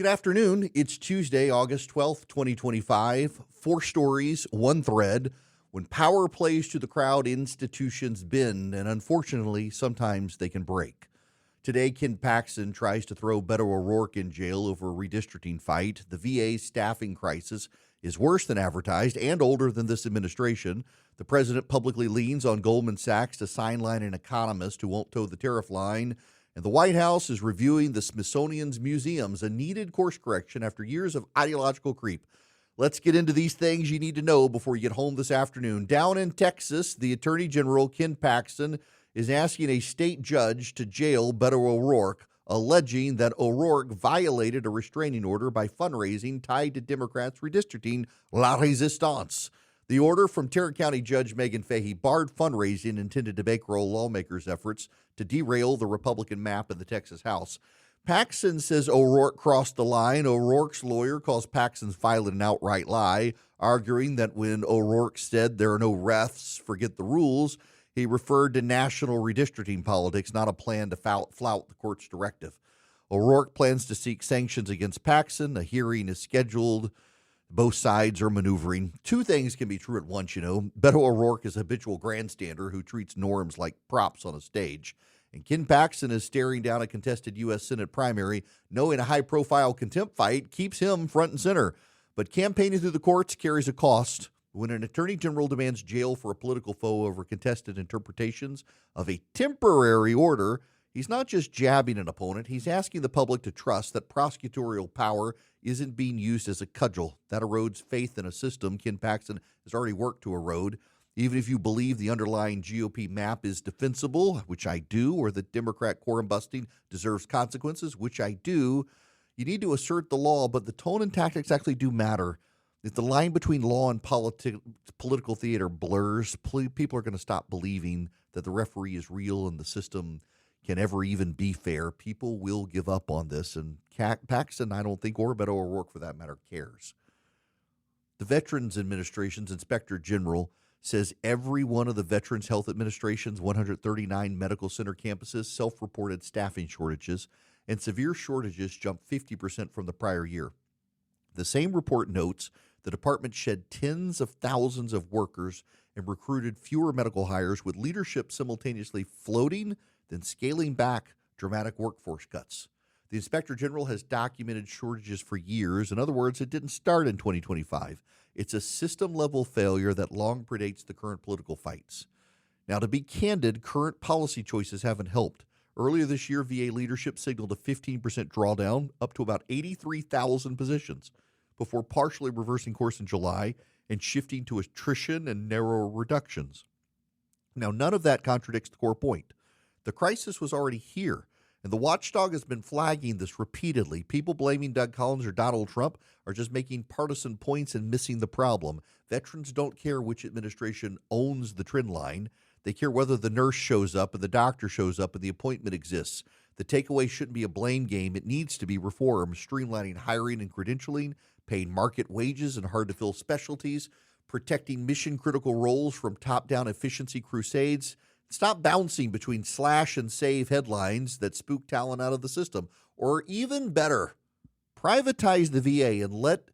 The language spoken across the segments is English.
Good afternoon. It's Tuesday, August 12th, 2025. 4 stories, 1 thread. When power plays to the crowd, institutions bend, and unfortunately, sometimes they can break. Today, Ken Paxton tries to throw Beto O'Rourke in jail over a redistricting fight. The VA's staffing crisis is worse than advertised and older than this administration. The president publicly leans on Goldman Sachs to sideline an economist who won't toe the tariff line. And the White House is reviewing the Smithsonian's museums, a needed course correction after years of ideological creep. Let's get into these things you need to know before you get home this afternoon. Down in Texas, the Attorney General, Ken Paxton, is asking a state judge to jail Beto O'Rourke, alleging that O'Rourke violated a restraining order by fundraising tied to Democrats' redistricting La Resistance. The order from Tarrant County Judge Megan Fahey barred fundraising intended to bankroll lawmakers' efforts to derail the Republican map in the Texas House. Paxton says O'Rourke crossed the line. O'Rourke's lawyer calls Paxton's filing an outright lie, arguing that when O'Rourke said there are no refs, forget the rules, he referred to national redistricting politics, not a plan to flout the court's directive. O'Rourke plans to seek sanctions against Paxton. A hearing is scheduled. Both sides are maneuvering. 2 things can be true at once, Beto O'Rourke is a habitual grandstander who treats norms like props on a stage. And Ken Paxton is staring down a contested U.S. Senate primary, knowing a high-profile contempt fight keeps him front and center. But campaigning through the courts carries a cost. When an attorney general demands jail for a political foe over contested interpretations of a temporary order, he's not just jabbing an opponent, he's asking the public to trust that prosecutorial power isn't being used as a cudgel. That erodes faith in a system Ken Paxton has already worked to erode. Even if you believe the underlying GOP map is defensible, which I do, or that Democrat quorum busting deserves consequences, which I do, you need to assert the law, but the tone and tactics actually do matter. If the line between law and political theater blurs, people are going to stop believing that the referee is real and the system can ever even be fair. People will give up on this, and Paxton, I don't think, or Beto O'Rourke for that matter, cares. The Veterans Administration's Inspector General says every one of the Veterans Health Administration's 139 medical center campuses self-reported staffing shortages, and severe shortages jumped 50% from the prior year. The same report notes the department shed tens of thousands of workers and recruited fewer medical hires, with leadership simultaneously floating then scaling back dramatic workforce cuts. The Inspector General has documented shortages for years. In other words, it didn't start in 2025. It's a system-level failure that long predates the current political fights. Now, to be candid, current policy choices haven't helped. Earlier this year, VA leadership signaled a 15% drawdown, up to about 83,000 positions, before partially reversing course in July and shifting to attrition and narrower reductions. Now, none of that contradicts the core point. The crisis was already here, and the watchdog has been flagging this repeatedly. People blaming Doug Collins or Donald Trump are just making partisan points and missing the problem. Veterans don't care which administration owns the trend line. They care whether the nurse shows up and the doctor shows up and the appointment exists. The takeaway shouldn't be a blame game. It needs to be reform, streamlining hiring and credentialing, paying market wages and hard-to-fill specialties, protecting mission-critical roles from top-down efficiency crusades. Stop bouncing between slash and save headlines that spook talent out of the system. Or even better, privatize the VA and let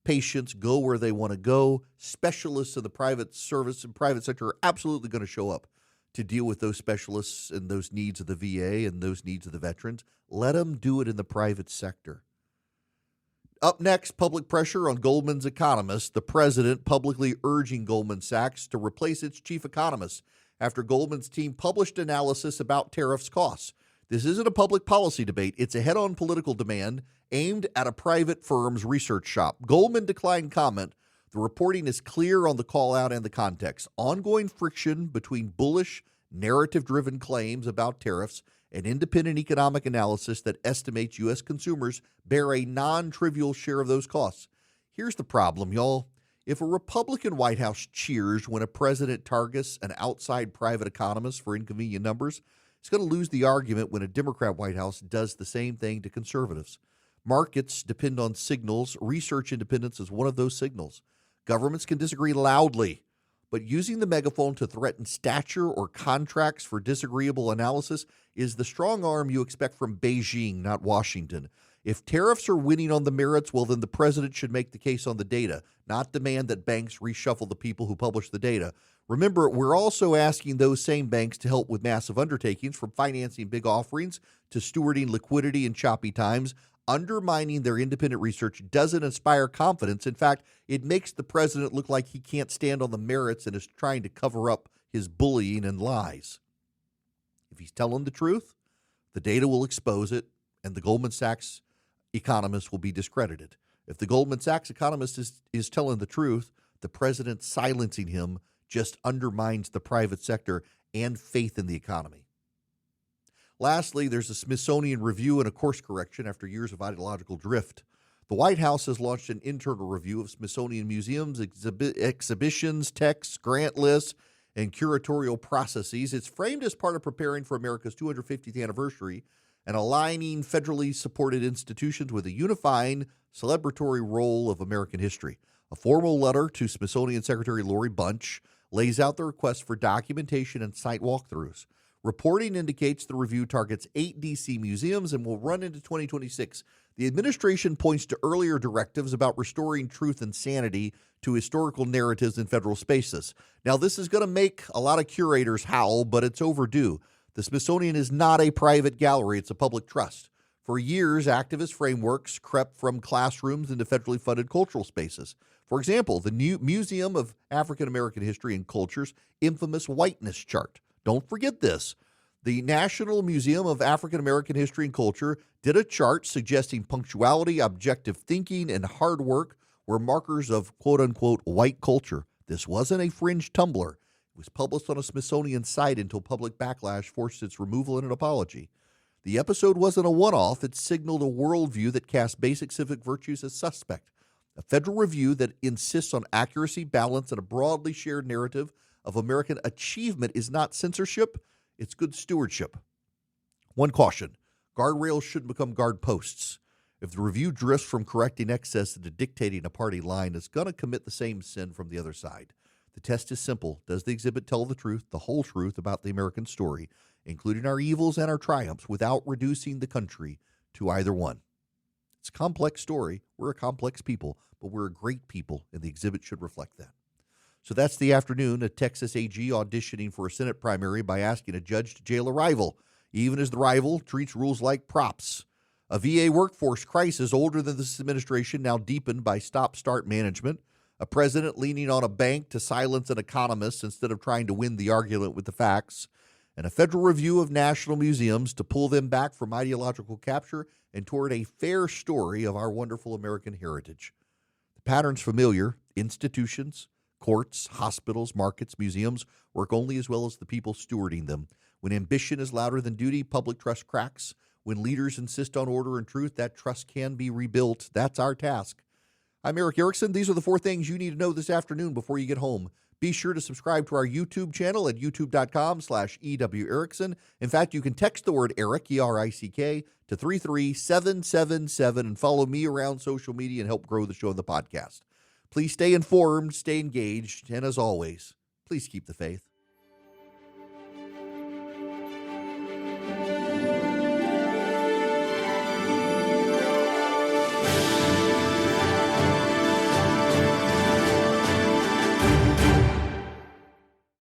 patients go where they want to go. Specialists in the private service and private sector are absolutely going to show up to deal with those specialists and those needs of the VA and those needs of the veterans. Let them do it in the private sector. Up next, public pressure on Goldman's economist. The president publicly urging Goldman Sachs to replace its chief economist after Goldman's team published analysis about tariffs costs. This isn't a public policy debate. It's a head-on political demand aimed at a private firm's research shop. Goldman declined comment. The reporting is clear on the call-out and the context. Ongoing friction between bullish, narrative-driven claims about tariffs and independent economic analysis that estimates U.S. consumers bear a non-trivial share of those costs. Here's the problem, y'all. If a Republican White House cheers when a president targets an outside private economist for inconvenient numbers, it's going to lose the argument when a Democrat White House does the same thing to conservatives. Markets depend on signals. Research independence is one of those signals. Governments can disagree loudly, but using the megaphone to threaten stature or contracts for disagreeable analysis is the strong arm you expect from Beijing, not Washington. If tariffs are winning on the merits, well, then the president should make the case on the data, not demand that banks reshuffle the people who publish the data. Remember, we're also asking those same banks to help with massive undertakings, from financing big offerings to stewarding liquidity in choppy times. Undermining their independent research doesn't inspire confidence. In fact, it makes the president look like he can't stand on the merits and is trying to cover up his bullying and lies. If he's telling the truth, the data will expose it, and the Goldman Sachs economist will be discredited. If the Goldman Sachs economist is telling the truth, the president silencing him just undermines the private sector and faith in the economy. Lastly, there's a Smithsonian review and a course correction after years of ideological drift. The White House has launched an internal review of Smithsonian museums, exhibitions, texts, grant lists, and curatorial processes. It's framed as part of preparing for America's 250th anniversary and aligning federally supported institutions with a unifying, celebratory role of American history. A formal letter to Smithsonian Secretary Lori Bunch lays out the request for documentation and site walkthroughs. Reporting indicates the review targets 8 D.C. museums and will run into 2026. The administration points to earlier directives about restoring truth and sanity to historical narratives in federal spaces. Now, this is going to make a lot of curators howl, but it's overdue. The Smithsonian is not a private gallery. It's a public trust. For years, activist frameworks crept from classrooms into federally funded cultural spaces. For example, the new Museum of African American History and Culture's infamous whiteness chart. Don't forget this. The National Museum of African American History and Culture did a chart suggesting punctuality, objective thinking, and hard work were markers of quote-unquote white culture. This wasn't a fringe Tumblr. It was published on a Smithsonian site until public backlash forced its removal and an apology. The episode wasn't a one-off. It signaled a worldview that cast basic civic virtues as suspect. A federal review that insists on accuracy, balance, and a broadly shared narrative of American achievement is not censorship, it's good stewardship. One caution, guardrails shouldn't become guard posts. If the review drifts from correcting excess to dictating a party line, it's going to commit the same sin from the other side. The test is simple. Does the exhibit tell the truth, the whole truth about the American story, including our evils and our triumphs, without reducing the country to either one? It's a complex story. We're a complex people, but we're a great people, and the exhibit should reflect that. So that's the afternoon. A Texas AG auditioning for a Senate primary by asking a judge to jail a rival, even as the rival treats rules like props. A VA workforce crisis older than this administration, now deepened by stop-start management. A president leaning on a bank to silence an economist instead of trying to win the argument with the facts. And a federal review of national museums to pull them back from ideological capture and toward a fair story of our wonderful American heritage. The pattern's familiar. Institutions, courts, hospitals, markets, museums work only as well as the people stewarding them. When ambition is louder than duty, public trust cracks. When leaders insist on order and truth, that trust can be rebuilt. That's our task. I'm Eric Erickson. These are the 4 things you need to know this afternoon before you get home. Be sure to subscribe to our YouTube channel at youtube.com/EWErickson. In fact, you can text the word Eric, E-R-I-C-K, to 33777 and follow me around social media and help grow the show and the podcast. Please stay informed, stay engaged, and as always, please keep the faith.